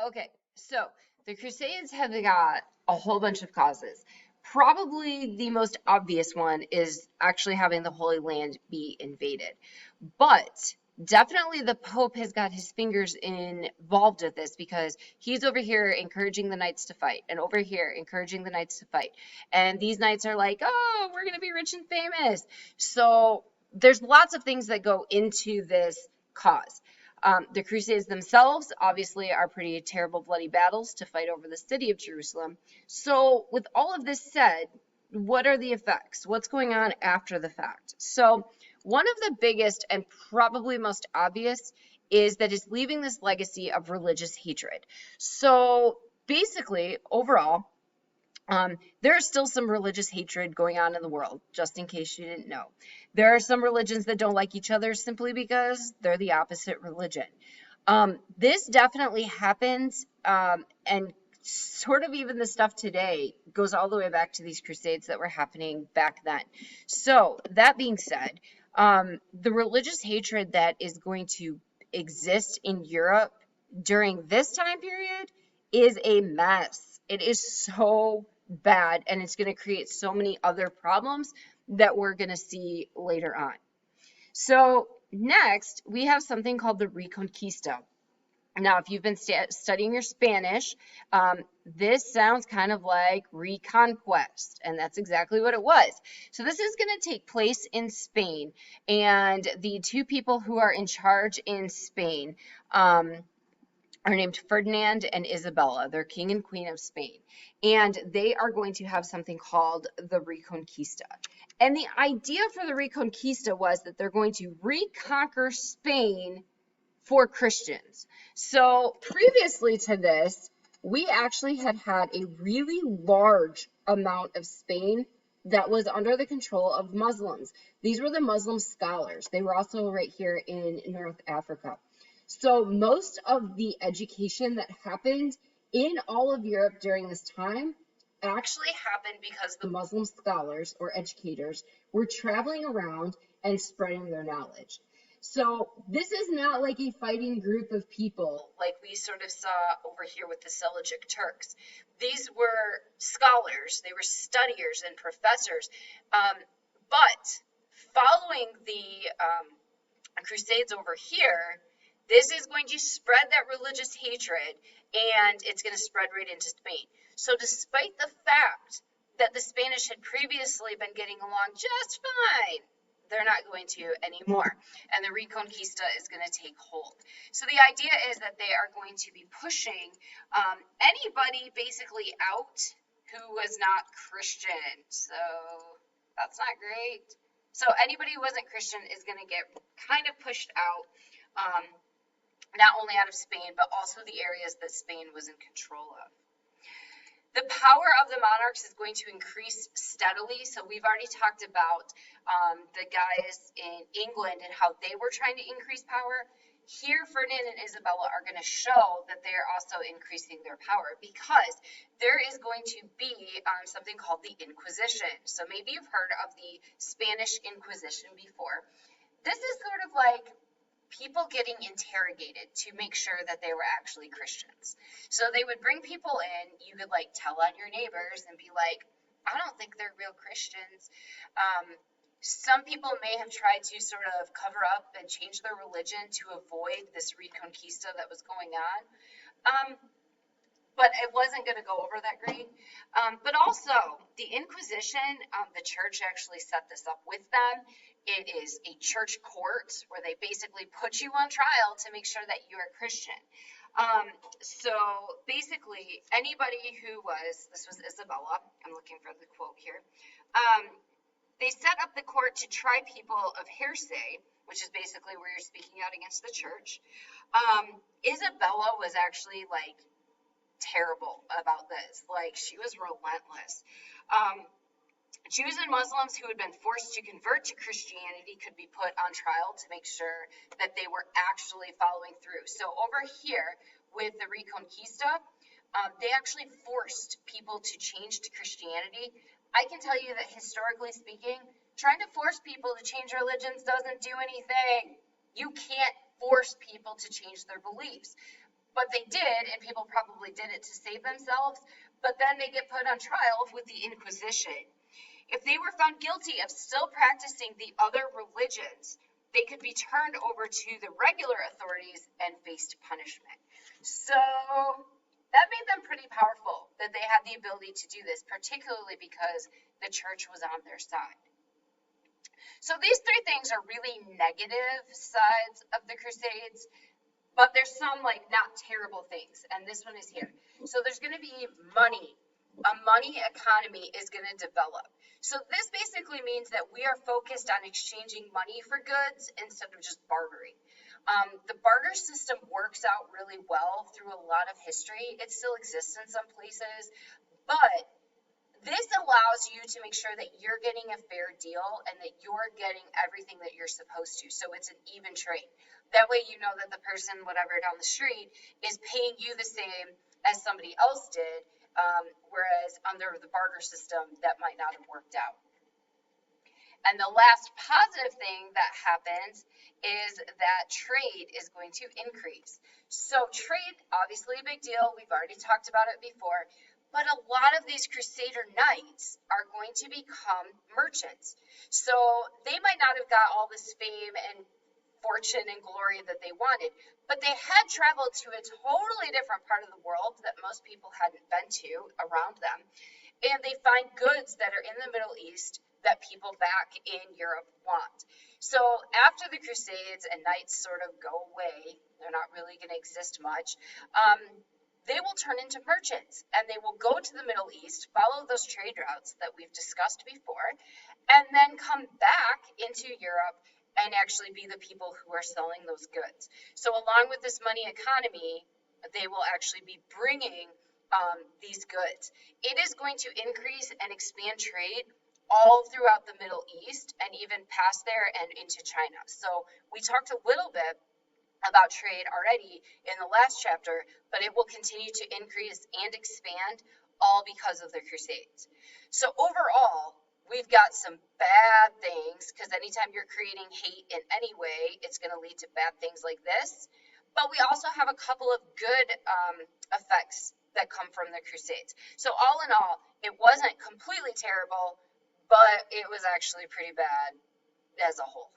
Okay, so the Crusades have got a whole bunch of causes. Probably the most obvious one is actually having the Holy Land be invaded. But definitely the Pope has got his fingers involved with this because he's over here encouraging the knights to fight, and over here encouraging the knights to fight. And these knights are like, oh, we're going to be rich and famous. So there's lots of things that go into this cause. The Crusades themselves obviously are pretty terrible, bloody battles to fight over the city of Jerusalem. So, with all of this said, what are the effects? What's going on after the fact? So, one of the biggest and probably most obvious is that it's leaving this legacy of religious hatred. So, basically, overall, there is still some religious hatred going on in the world, just in case you didn't know. There are some religions that don't like each other simply because they're the opposite religion. This definitely happens, and sort of even the stuff today goes all the way back to these crusades that were happening back then. So, that being said, the religious hatred that is going to exist in Europe during this time period is a mess. It is so bad, and it's going to create so many other problems that we're going to see later on. So, next, we have something called the Reconquista. Now, if you've been studying your Spanish, this sounds kind of like reconquest, and that's exactly what it was. So, this is going to take place in Spain, and the two people who are in charge in Spain are named Ferdinand and Isabella. They're king and queen of Spain. And they are going to have something called the Reconquista. And the idea for the Reconquista was that they're going to reconquer Spain for Christians. So previously to this, we actually had a really large amount of Spain that was under the control of Muslims. These were the Muslim scholars. They were also right here in North Africa. So most of the education that happened in all of Europe during this time actually happened because the Muslim scholars or educators were traveling around and spreading their knowledge. So this is not like a fighting group of people like we sort of saw over here with the Seljuk Turks. These were scholars, they were studiers and professors. But following the Crusades over here, this is going to spread that religious hatred, and it's going to spread right into Spain. So despite the fact that the Spanish had previously been getting along just fine, they're not going to anymore. And the Reconquista is going to take hold. So the idea is that they are going to be pushing anybody basically out who was not Christian. So that's not great. So anybody who wasn't Christian is going to get kind of pushed out. Not only out of Spain, but also the areas that Spain was in control of. The power of the monarchs is going to increase steadily. So we've already talked about the guys in England and how they were trying to increase power. Here, Ferdinand and Isabella are going to show that they are also increasing their power because there is going to be something called the Inquisition. So maybe you've heard of the Spanish Inquisition before. This is sort of like people getting interrogated to make sure that they were actually Christians. So they would bring people in, you could like tell on your neighbors and be like, I don't think they're real Christians. Some people may have tried to sort of cover up and change their religion to avoid this Reconquista that was going on. But it wasn't going to go over that great. But also, the Inquisition, the church actually set this up with them. It is a church court where they basically put you on trial to make sure that you are Christian. So basically, anybody who was, this was Isabella, I'm looking for the quote here, they set up the court to try people of heresy, which is basically where you're speaking out against the church. Isabella was actually like terrible about this. Like, she was relentless. Jews and Muslims who had been forced to convert to Christianity could be put on trial to make sure that they were actually following through. So over here with the Reconquista, they actually forced people to change to Christianity. I can tell you that historically speaking, trying to force people to change religions doesn't do anything. You can't force people to change their beliefs. but they did, and people probably did it to save themselves, but then they get put on trial with the Inquisition. If they were found guilty of still practicing the other religions, they could be turned over to the regular authorities and faced punishment. So that made them pretty powerful that they had the ability to do this, particularly because the church was on their side. So these three things are really negative sides of the Crusades, but there's some like not terrible things, and this one is here. So there's going to be money. A money economy is going to develop. So this basically means that we are focused on exchanging money for goods instead of just bartering. The barter system works out really well through a lot of history. It still exists in some places, but this allows you to make sure that you're getting a fair deal and that you're getting everything that you're supposed to. So it's an even trade. That way you know that the person, whatever, down the street is paying you the same as somebody else did, whereas under the barter system, that might not have worked out. And the last positive thing that happens is that trade is going to increase. So trade, obviously a big deal. We've already talked about it before. But a lot of these Crusader knights are going to become merchants. So they might not have got all this fame and fortune and glory that they wanted, but they had traveled to a totally different part of the world that most people hadn't been to around them. And they find goods that are in the Middle East that people back in Europe want. So after the Crusades and knights sort of go away, they're not really going to exist much, they will turn into merchants, and they will go to the Middle East, follow those trade routes that we've discussed before, and then come back into Europe and actually be the people who are selling those goods. So along with this money economy, they will actually be bringing these goods. It is going to increase and expand trade all throughout the Middle East and even past there and into China. So we talked a little bit about trade already in the last chapter, but it will continue to increase and expand all because of the Crusades. So overall, we've got some bad things, because anytime you're creating hate in any way, it's going to lead to bad things like this. But we also have a couple of good effects that come from the Crusades. So all in all, it wasn't completely terrible, but it was actually pretty bad as a whole.